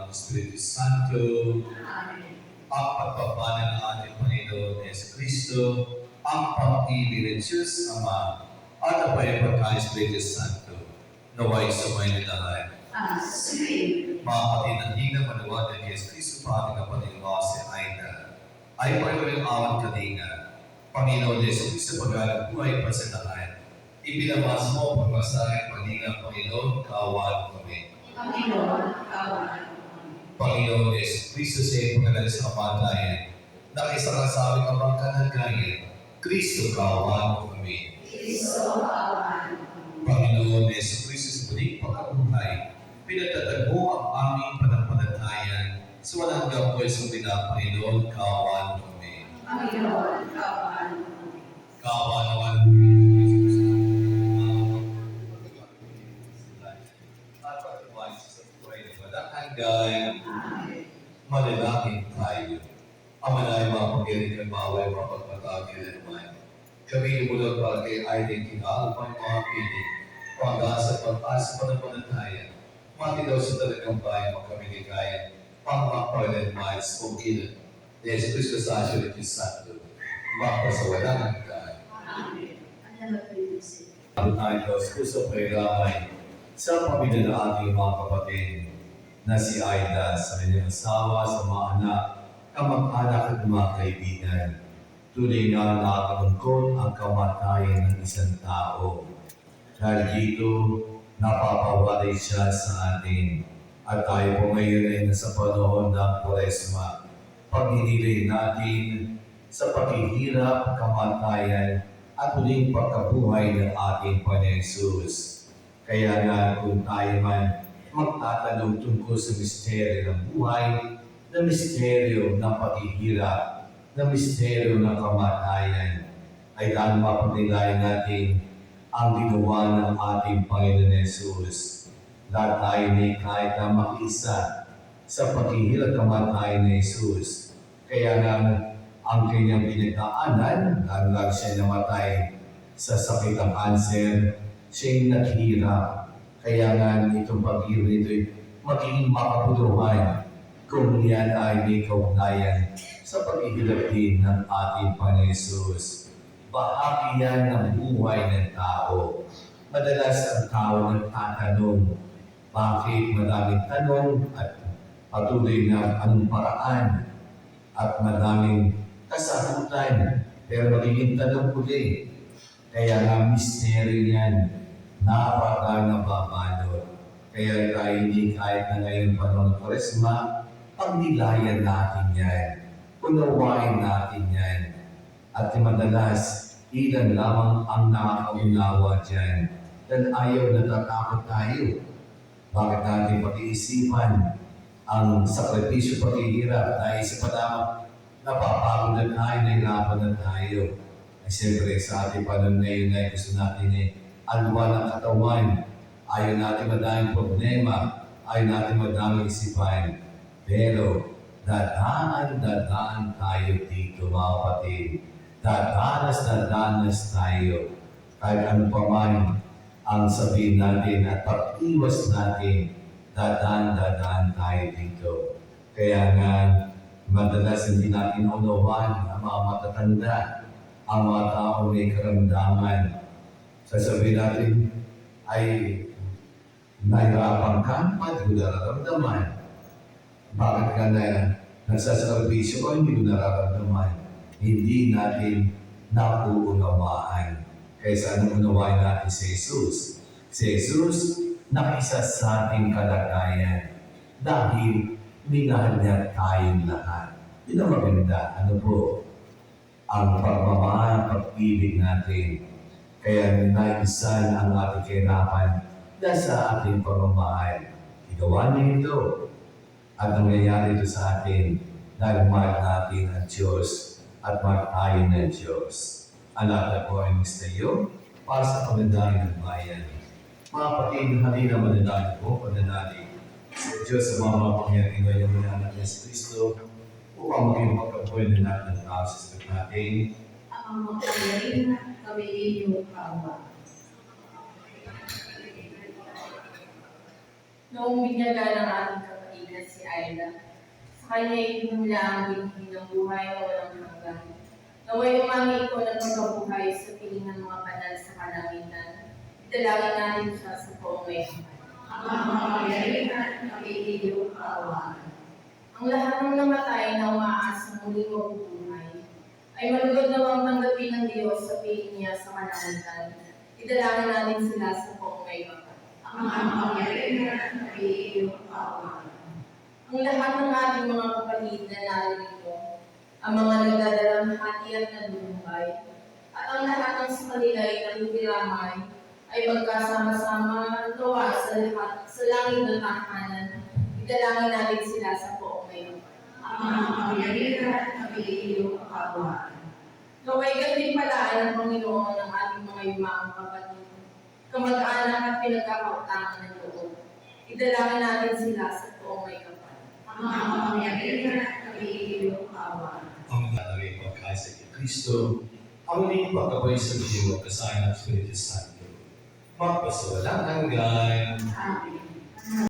ng Espiritu Santo. Amen. Ang pagpapala ng ating Panginoon Jesucristo, ang pag-ibig ng Diyos Ama, at ang pagpapala ng Espiritu Santo, naway sumayin na lahat. Amen. Mga kapatid, ang hinang manuwag ng Jesucristo pa ating kapatid mga si Aida, ay pagkawin awan kanina. Panginoon Jesucristo, pagkalang buhay pa sa lahat. Ipinamas mo pagpasahin paningang Panginoon, kaawaan kami. Panginoon, kawan. Panginoon Jesucristo sa iyong pagkalang sa kamatayan, nakisakasawing ang mga kanagayan, Kristo, kaawaan kami. Kristo, kawan. Panginoon Jesucristo sa muling pagkabuhay, pinatatag mo ang aming pananampalataya sa walang hanggang puwes ng Panginoon, kaawaan kami. Panginoon, kawan. Kaawaan naman at pagkabuhay sa buhay ng walang hanggan, Amen. manalangin tayo. Ama na mga pag-iring maway mga pagpatagin naman. Kami mula para kay Aiden kinaalpang mga piling, pag-asa at pag-asa pananampalataya, matilaw sa talagang bayan mga kami ligaya, pang-mapalan miles kung ilan. Yesus Cristo sa asyo ng Santo, maka sa walang hanggan. Amen. Ano ba ito siya? Ang tayo sa pagramay sa pamilya ng ating mga kapatid na si Aida sa kanyang asawa, sa mga anak, kamag-anak at mga kaibigan. Tunay na nakakalungkot ang kamatayan ng isang tao. Dahil dito, napapawalay siya sa atin. At tayo po ngayon ay nasa panahon ng Kwaresma. Pagninilay natin sa paghihirap, kamatayan, at muling pagkabuhay ng ating Panginoon Jesus. Kaya nga kung tayo man magtatanong tungkol sa misteryo ng buhay, na misteryo ng paghihirap, na misteryo ng kamatayan, ay dahil mapagnilayan natin ang ginawa ng ating Panginoon Jesus. Lahat tayo ni kahit na makiisa sa paghihirap kamatayan ni Jesus. Kaya nga ang kanyang pinagdaanan, dahil siya namatay sa sakit ng kanser, siya'y naghirap. Kaya nga itong paghihirap nito'y magiging makapuluhan kung yan ay may kaugnayan sa paghihirap din ng ating Panginoon Jesus. Bahagi yan ng buhay ng tao. Madalas ang tao nagtatanong, bakit madaming tanong at patuloy na anong paraan at madaming kasagutan, pero magiging tanong uli. Kaya nga misteryo yan, napaka-nababalot. Kaya tayo hindi kahit na ngayon panahon ng Kwaresma, pagnilayan natin yan, unawain natin yan. At madalas, ilan lamang ang nakakaunawa dyan. Dahil ayaw natatakot tayo. Bakit natin pag-iisipan ang sakripisyo paghihirap? Naisip pa lamang, napapagod na tayo, nahirapan na tayo. Ay siyempre sa ating panahon ngayon ay gusto natin alwa ng katawan. Ayaw natin madaming problema. Ayaw natin madaming isipan. Pero dadaan tayo dito mga kapatid. Dadanas tayo. Kahit ano pa man ang sabihin natin at pag-iwas natin, dadaan tayo dito. Kaya nga, madalas hindi natin unawan ang mga matatanda, ang mga tao may karamdaman. Sasabihin natin, ay nahirapan ka, ba't ko nararamdaman? Bakit ka na nagsasarbisyo ko, hindi ko nararamdaman? Hindi natin nauunawaan. Kaya sana unawain natin si Jesus. Si Jesus, nakisa sa ating kalagayan dahil minahal niya tayong lahat. Yun ang maganda. Ano po? Ang pagmamahal, pag-ibig natin. Kaya naisan ang ating kahirapan nasa ating pagmamahal. Igawa niya ito. At nangyayari ito sa atin dahil mahal natin ang Diyos at mahal tayo ng Diyos. Alala po ay misteryo para sa pagdadali ng bayan. Mga kapatid, halina mananali po, pananali sa Diyos sa mga mapangyari ngayon ng anak ni Kristo upang maging magkabuhay na natin ang tao sa sagot natin. Ang makayain kami inyong kawa. Noong binyaga ng ating kapatigan, na si Ayla. Sa kanya itinula ang binhi ng buhay na walang hanggan. Naway umami ito ng pagkabuhay sa piling ng mga banal sa kalangitan. Italangin natin siya sa poong may kapal. Ang makapangyarihan kami iyong kaawaan. Ang lahat ng namatay na umaasang muling mabubuhay ay malugod nawang tanggapin ng Diyos sa piling niya sa kalangitan. Italangin natin sila sa poong may kapal. Ang makapangyarihan kami iyong kaawaan. Ang lahat ng ating mga kapatid na narito, ang mga nagdadalang hati at nadudumbay, at ang lahat ng sa kanila ay nagdiramay, ay magkasama-sama nawa sa langit ng tahanan. Italangin natin sila sa poong may kapal. Ang makapangyarihan kami iyong kaawaan. Naway gantimpalaan ng Panginoon ng ating mga yumaong kapatid, kamag-anak at pinagkakautangan ng loob. Italangin natin sila sa poong may kapal. Ang makapangyarihan kami iyong kaawaan. Ang lalagay pagkaisa kay Kristo, ang muling pagkabay sa Diyos at kasayan ng Espiritu Santo. Magpasawalang hanggan. Amen.